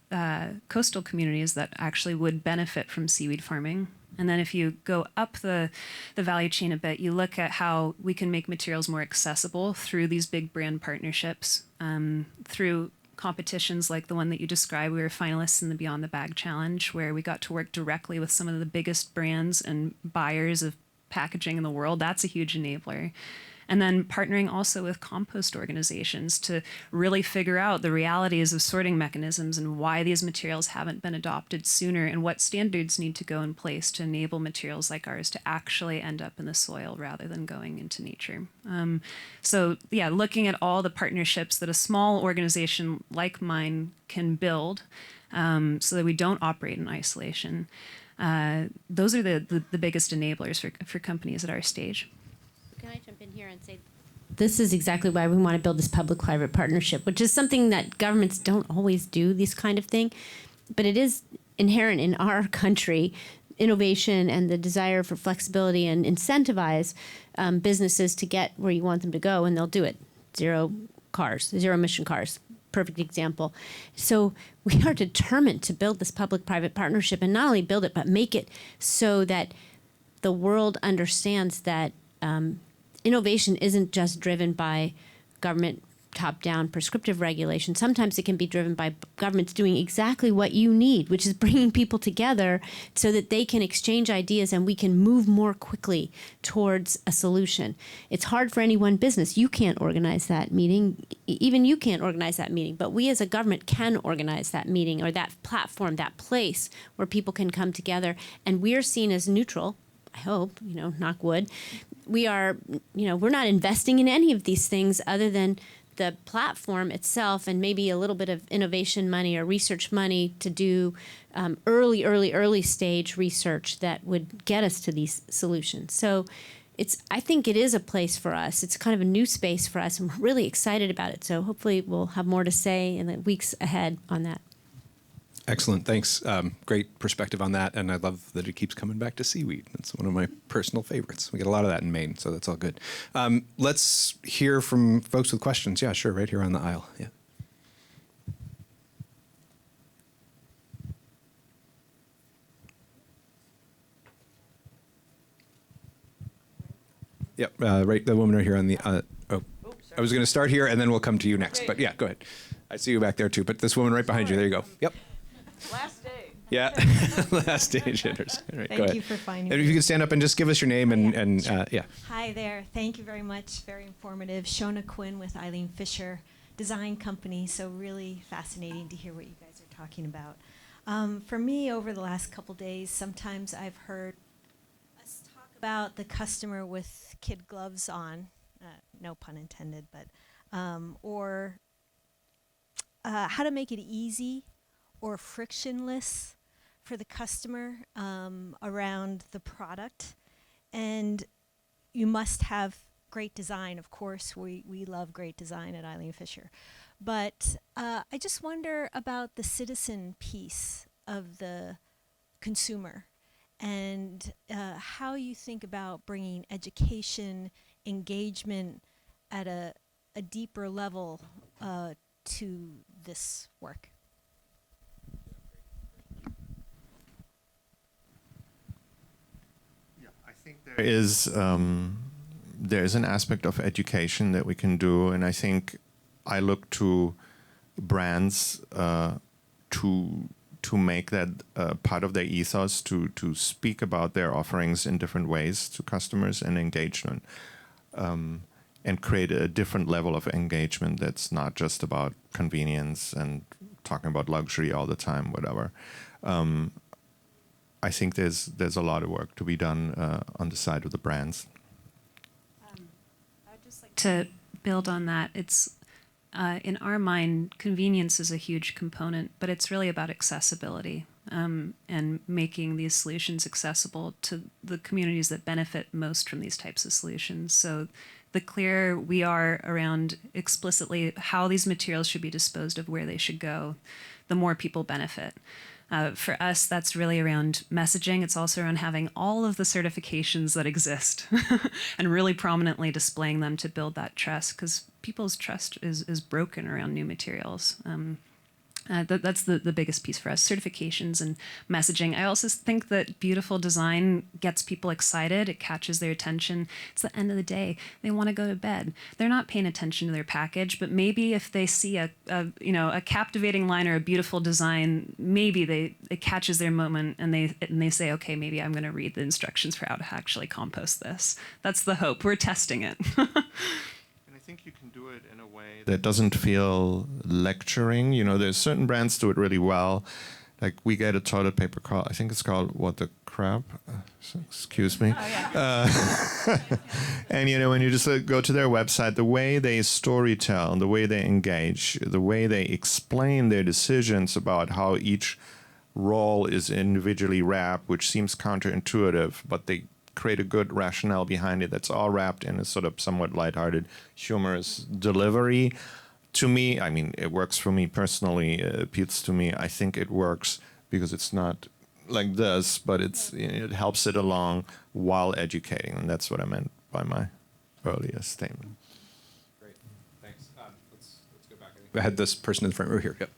coastal communities that actually would benefit from seaweed farming. And then if you go up the value chain a bit, you look at how we can make materials more accessible through these big brand partnerships, through competitions like the one that you described. We were finalists in the Beyond the Bag Challenge, where we got to work directly with some of the biggest brands and buyers of packaging in the world. That's a huge enabler. And then partnering also with compost organizations to really figure out the realities of sorting mechanisms and why these materials haven't been adopted sooner, and what standards need to go in place to enable materials like ours to actually end up in the soil rather than going into nature. So yeah, looking at all the partnerships that a small organization like mine can build so that we don't operate in isolation. Those are the biggest enablers for companies at our stage.
Can I jump in here and say, this is exactly why we want to build this public-private partnership, which is something that governments don't always do, this kind of thing. But it is inherent in our country, innovation and the desire for flexibility, and incentivize businesses to get where you want them to go, and they'll do it. Zero emission cars, perfect example. So we are determined to build this public-private partnership, and not only build it, but make it so that the world understands that innovation isn't just driven by government top-down prescriptive regulation. Sometimes it can be driven by governments doing exactly what you need, which is bringing people together so that they can exchange ideas and we can move more quickly towards a solution. It's hard for any one business. You can't organize that meeting. Even you can't organize that meeting, but we as a government can organize that meeting, or that platform, that place where people can come together, and we are seen as neutral. I hope, knock wood. We are, we're not investing in any of these things other than the platform itself, and maybe a little bit of innovation money or research money to do early stage research that would get us to these solutions. So I think it is a place for us. It's kind of a new space for us, and we're really excited about it. So hopefully we'll have more to say in the weeks ahead on that.
Excellent. Thanks. Great perspective on that. And I love that it keeps coming back to seaweed. It's one of my personal favorites. We get a lot of that in Maine, so that's all good. Let's hear from folks with questions. Yeah, sure. Right here on the aisle. Yeah. Yep. Right. The woman right here on the, I was going to start here and then we'll come to you next, but yeah, go ahead. I see you back there too, but this woman right behind you. There you go. Yep.
Last day.
Yeah, last day agenders. All right, go
Thank
ahead.
you for finding
And
me.
if you could stand up and just give us your name and
Sure.
yeah.
Hi there. Thank you very much. Very informative. Shona Quinn with Eileen Fisher Design Company. So really fascinating to hear what you guys are talking about. For me, over the last couple days, sometimes I've heard us talk about the customer with kid gloves on, no pun intended, but or how to make it easy or frictionless for the customer around the product. And you must have great design. Of course, we love great design at Eileen Fisher. But I just wonder about the citizen piece of the consumer and how you think about bringing education, engagement at a deeper level to this work.
Yeah, I think there is an aspect of education that we can do, and I think I look to brands to make that part of their ethos, to speak about their offerings in different ways to customers and engagement, and create a different level of engagement that's not just about convenience and talking about luxury all the time, whatever. I think there's a lot of work to be done on the side of the brands.
I'd just like to build on that. It's in our mind, convenience is a huge component, but it's really about accessibility and making these solutions accessible to the communities that benefit most from these types of solutions. So the clearer we are around explicitly how these materials should be disposed of, where they should go, the more people benefit. For us, that's really around messaging. It's also around having all of the certifications that exist and really prominently displaying them to build that trust, because people's trust is broken around new materials. That's the biggest piece for us, certifications and messaging. I also think that beautiful design gets people excited. It catches their attention. It's the end of the day. They want to go to bed. They're not paying attention to their package, but maybe if they see a captivating line or a beautiful design, maybe it catches their moment and they say, okay, maybe I'm going to read the instructions for how to actually compost this. That's the hope. We're testing it.
I think you can do it in a way that doesn't feel lecturing. You know, there's certain brands do it really well. Like we get a toilet paper called, I think it's called What the Crap? Excuse me.
Oh, yeah.
And you know, when you just go to their website, the way they storytell, the way they engage, the way they explain their decisions about how each roll is individually wrapped, which seems counterintuitive, but they create a good rationale behind it that's all wrapped in a sort of somewhat lighthearted, humorous delivery. To me, I mean, it works for me personally, it appeals to me. I think it works because it's not like this, but it helps it along while educating, and that's what I meant by my earlier statement.
Great, thanks. Let's go back. I had this person in the front row here. Yep.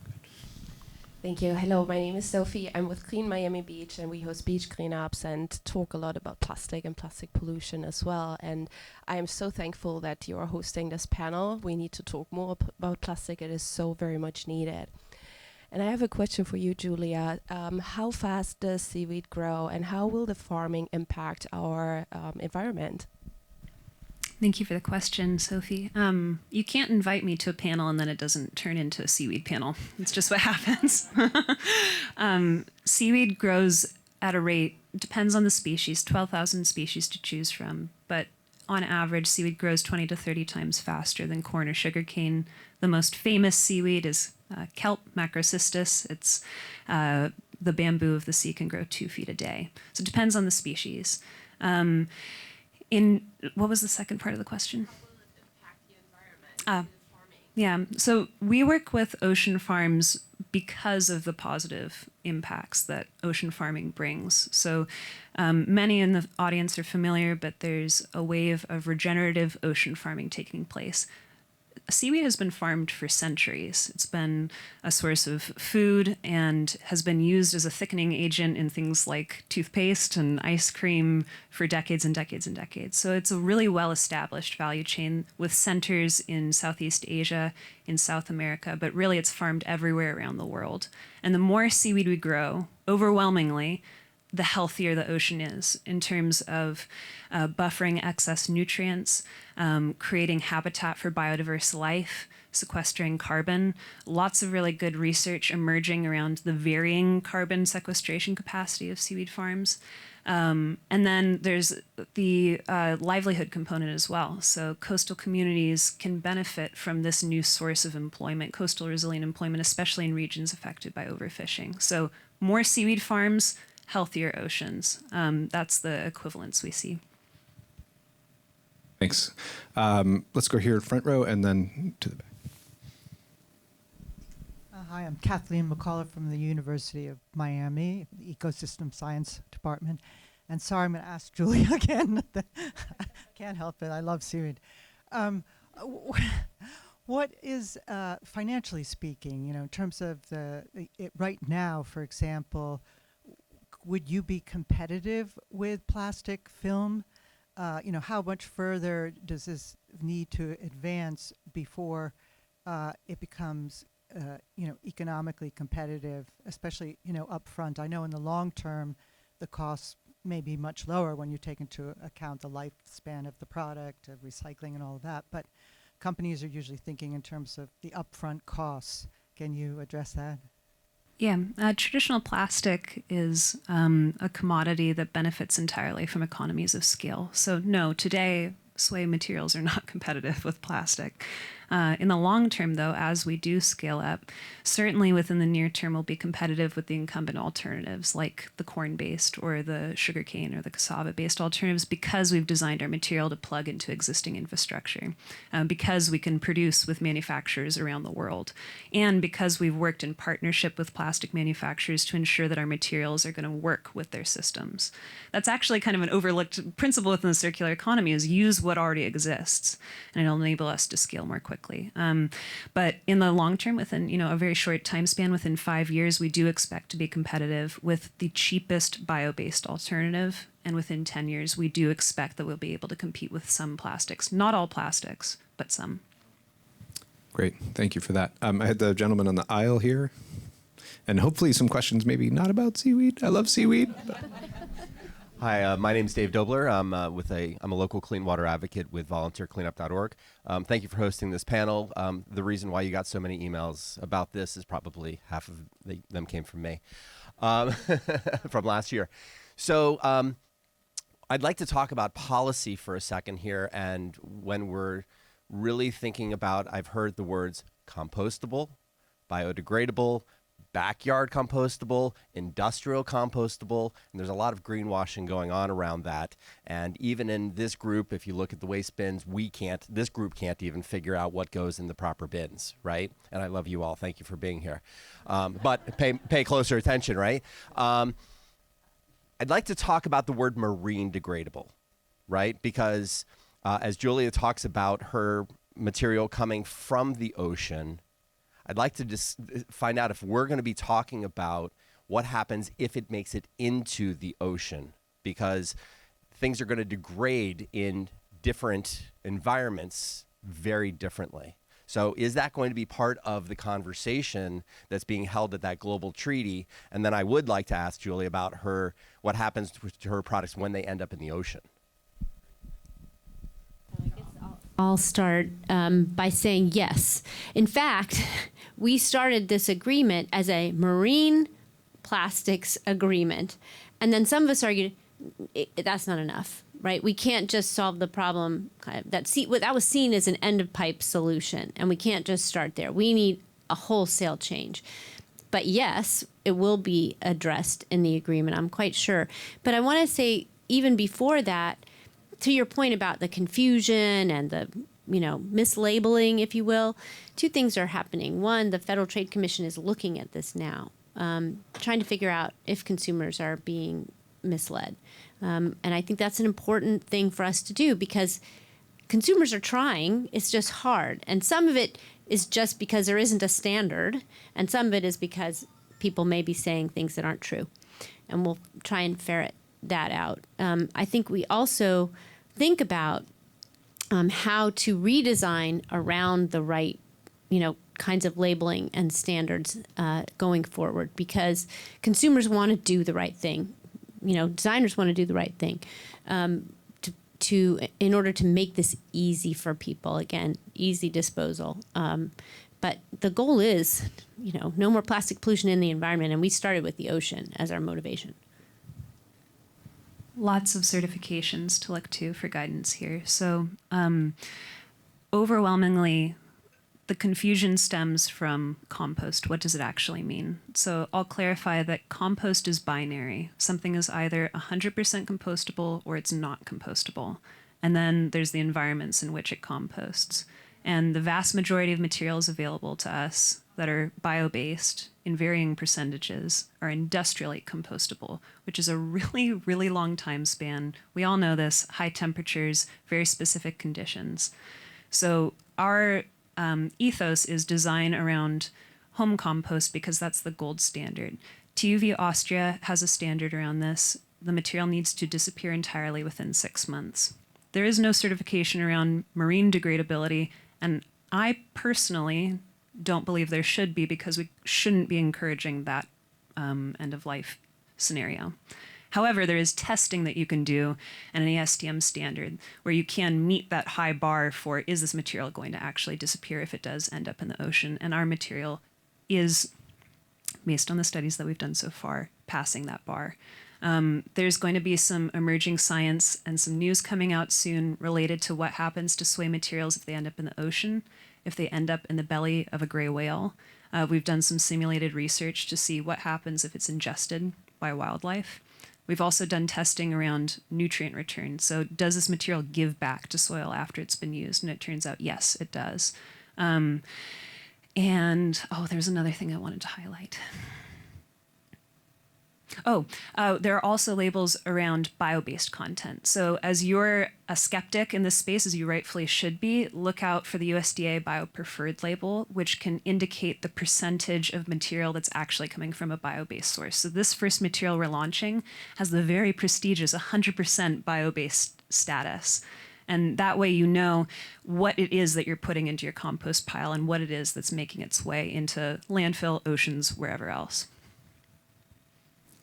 Thank you. Hello, my name is Sophie. I'm with Clean Miami Beach, and we host beach cleanups and talk a lot about plastic and plastic pollution as well. And I am so thankful that you are hosting this panel. We need to talk more about plastic. It is so very much needed. And I have a question for you, Julia. How fast does seaweed grow, and how will the farming impact our environment?
Thank you for the question, Sophie. You can't invite me to a panel and then it doesn't turn into a seaweed panel. It's just what happens. Seaweed grows at a rate, depends on the species, 12,000 species to choose from, but on average, seaweed grows 20 to 30 times faster than corn or sugarcane. The most famous seaweed is kelp, macrocystis. It's the bamboo of the sea can grow 2 feet a day. So it depends on the species. What was the second part of the question?
How will it impact the environment?
Yeah, so we work with ocean farms because of the positive impacts that ocean farming brings. So many in the audience are familiar, but there's a wave of regenerative ocean farming taking place. Seaweed has been farmed for centuries. It's been a source of food and has been used as a thickening agent in things like toothpaste and ice cream for decades and decades and decades. So it's a really well-established value chain with centers in Southeast Asia, in South America, but really it's farmed everywhere around the world. And the more seaweed we grow, overwhelmingly, the healthier the ocean is in terms of buffering excess nutrients, creating habitat for biodiverse life, sequestering carbon. Lots of really good research emerging around the varying carbon sequestration capacity of seaweed farms. And then there's the livelihood component as well. So coastal communities can benefit from this new source of employment, coastal resilient employment, especially in regions affected by overfishing. So more seaweed farms, healthier oceans. That's the equivalence we see.
Thanks. Let's go here front row and then to the back.
Hi, I'm Kathleen McCullough from the University of Miami, the Ecosystem Science Department. And sorry, I'm going to ask Julie again. I can't help it. I love seaweed. What is, financially speaking, in terms of right now, for example, would you be competitive with plastic film? How much further does this need to advance before it becomes economically competitive, especially, up front? I know in the long term, the costs may be much lower when you take into account the lifespan of the product, of recycling and all of that, but companies are usually thinking in terms of the upfront costs. Can you address that?
Yeah, traditional plastic is a commodity that benefits entirely from economies of scale. So no, today, soy materials are not competitive with plastic. In the long term, though, as we do scale up, certainly within the near term, we'll be competitive with the incumbent alternatives like the corn-based or the sugarcane or the cassava-based alternatives because we've designed our material to plug into existing infrastructure, because we can produce with manufacturers around the world, and because we've worked in partnership with plastic manufacturers to ensure that our materials are going to work with their systems. That's actually kind of an overlooked principle within the circular economy, is use what already exists, and it'll enable us to scale more quickly. But in the long term, within a very short time span, within 5 years, we do expect to be competitive with the cheapest bio-based alternative. And within 10 years, we do expect that we'll be able to compete with some plastics. Not all plastics, but some.
Great. Thank you for that. I had the gentleman on the aisle here. And hopefully some questions maybe not about seaweed. I love seaweed.
Hi, my name is Dave Dobler. I'm a local clean water advocate with volunteercleanup.org. Thank you for hosting this panel. The reason why you got so many emails about this is probably half of them came from me from last year. So I'd like to talk about policy for a second here. And when we're really thinking about, I've heard the words compostable, biodegradable, backyard compostable, industrial compostable, and there's a lot of greenwashing going on around that. And even in this group, if you look at the waste bins, this group can't even figure out what goes in the proper bins, right? And I love you all. Thank you for being here. But pay closer attention, right? I'd like to talk about the word marine degradable, right? Because as Julia talks about her material coming from the ocean, I'd like to just find out if we're going to be talking about what happens if it makes it into the ocean, because things are going to degrade in different environments very differently. So is that going to be part of the conversation that's being held at that global treaty? And then I would like to ask Julie about what happens to her products when they end up in the ocean.
I'll start by saying yes. In fact, we started this agreement as a marine plastics agreement. And then some of us argued that's not enough, right? We can't just solve the problem. That was seen as an end of pipe solution. And we can't just start there. We need a wholesale change. But yes, it will be addressed in the agreement, I'm quite sure. But I want to say, even before that, to your point about the confusion and the mislabeling, if you will, two things are happening. One, the Federal Trade Commission is looking at this now, trying to figure out if consumers are being misled. And I think that's an important thing for us to do, because consumers are trying. It's just hard. And some of it is just because there isn't a standard, and some of it is because people may be saying things that aren't true. And we'll try and ferret that out. I think we also think about how to redesign around the right, kinds of labeling and standards going forward, because consumers want to do the right thing. Designers want to do the right thing. To in order to make this easy for people, again, easy disposal. But the goal is, no more plastic pollution in the environment, and we started with the ocean as our motivation.
Lots of certifications to look to for guidance here. So overwhelmingly, the confusion stems from compost. What does it actually mean? So I'll clarify that compost is binary. Something is either 100% compostable or it's not compostable. And then there's the environments in which it composts. And the vast majority of materials available to us that are bio-based in varying percentages are industrially compostable, which is a really, really long time span. We all know this, high temperatures, very specific conditions. So our ethos is design around home compost because that's the gold standard. TUV Austria has a standard around this. The material needs to disappear entirely within 6 months. There is no certification around marine degradability, and I personally don't believe there should be because we shouldn't be encouraging that end-of-life scenario. However, there is testing that you can do and an ASTM standard where you can meet that high bar for, is this material going to actually disappear if it does end up in the ocean? And our material is, based on the studies that we've done so far, passing that bar. There's going to be some emerging science and some news coming out soon related to what happens to soy materials if they end up in the ocean, if they end up in the belly of a gray whale. We've done some simulated research to see what happens if it's ingested by wildlife. We've also done testing around nutrient return. So does this material give back to soil after it's been used? And it turns out, yes, it does. There's another thing I wanted to highlight. There are also labels around bio-based content. So as you're a skeptic in this space, as you rightfully should be, look out for the USDA bio-preferred label, which can indicate the percentage of material that's actually coming from a bio-based source. So this first material we're launching has the very prestigious 100% bio-based status. And that way you know what it is that you're putting into your compost pile and what it is that's making its way into landfill, oceans, wherever else.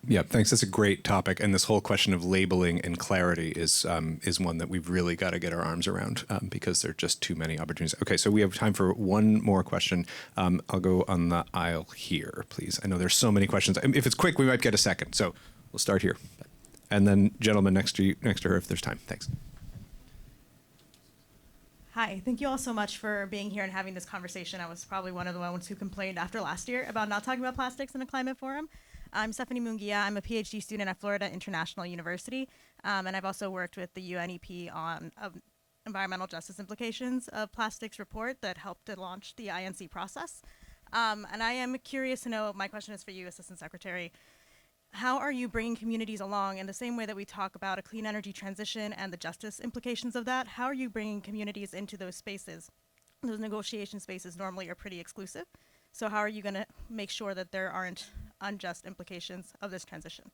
Yeah, thanks. That's a great topic, and this whole question of labeling and clarity is one that we've really got to get our arms around because there are just too many opportunities. Okay, so we have time for one more question. I'll go on the aisle here, please. I know there's so many questions. If it's quick, we might get a second. So we'll start here, and then gentleman next to her, if there's time. Thanks.
Hi, thank you all so much for being here and having this conversation. I was probably one of the ones who complained after last year about not talking about plastics in a climate forum. I'm Stephanie Munguia. I'm a PhD student at Florida International University, and I've also worked with the UNEP on environmental justice implications of plastics report that helped to launch the INC process. And I am curious to know, my question is for you, Assistant Secretary, how are you bringing communities along in the same way that we talk about a clean energy transition and the justice implications of that? How are you bringing communities into those spaces? Those negotiation spaces normally are pretty exclusive. So how are you going to make sure that there aren't unjust implications of this transition?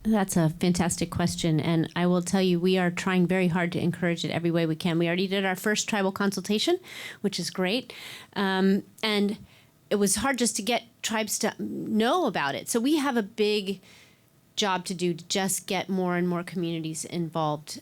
That's a fantastic question, and I will tell you we are trying very hard to encourage it every way we can. We already did our first tribal consultation, which is great, and it was hard just to get tribes to know about it. So we have a big job to do to just get more and more communities involved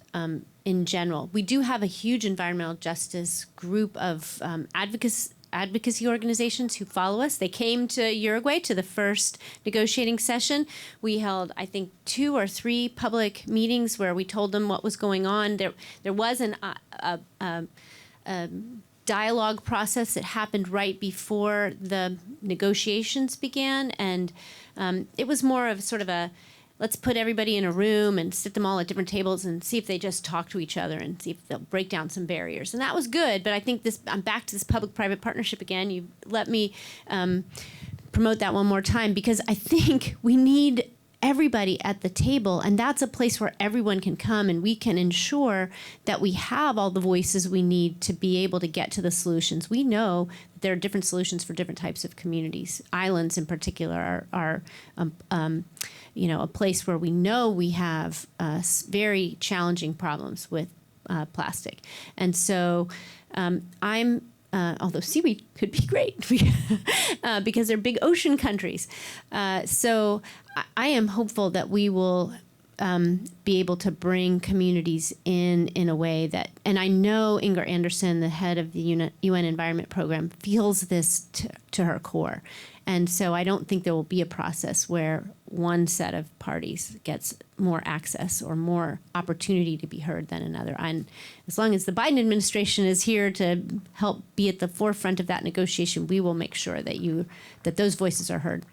in general. We do have a huge environmental justice group of advocacy organizations who follow us. They came to Uruguay to the first negotiating session. We held, I think, 2 or 3 public meetings where we told them what was going on. There was a dialogue process that happened right before the negotiations began, and it was more of sort of a, let's put everybody in a room and sit them all at different tables and see if they just talk to each other and see if they'll break down some barriers. And that was good, but I think I'm back to this public-private partnership again. You let me promote that one more time because I think we need everybody at the table, and that's a place where everyone can come and we can ensure that we have all the voices we need to be able to get to the solutions. We know that there are different solutions for different types of communities. Islands in particular are a place where we know we have very challenging problems with plastic. And so although Seaweed could be great because they're big ocean countries. So I am hopeful that we will be able to bring communities in a way that, and I know Inger Anderson, the head of the UN Environment Program, feels this to her core. And so I don't think there will be a process where one set of parties gets more access or more opportunity to be heard than another. And as long as the Biden administration is here to help be at the forefront of that negotiation, we will make sure that those voices are heard.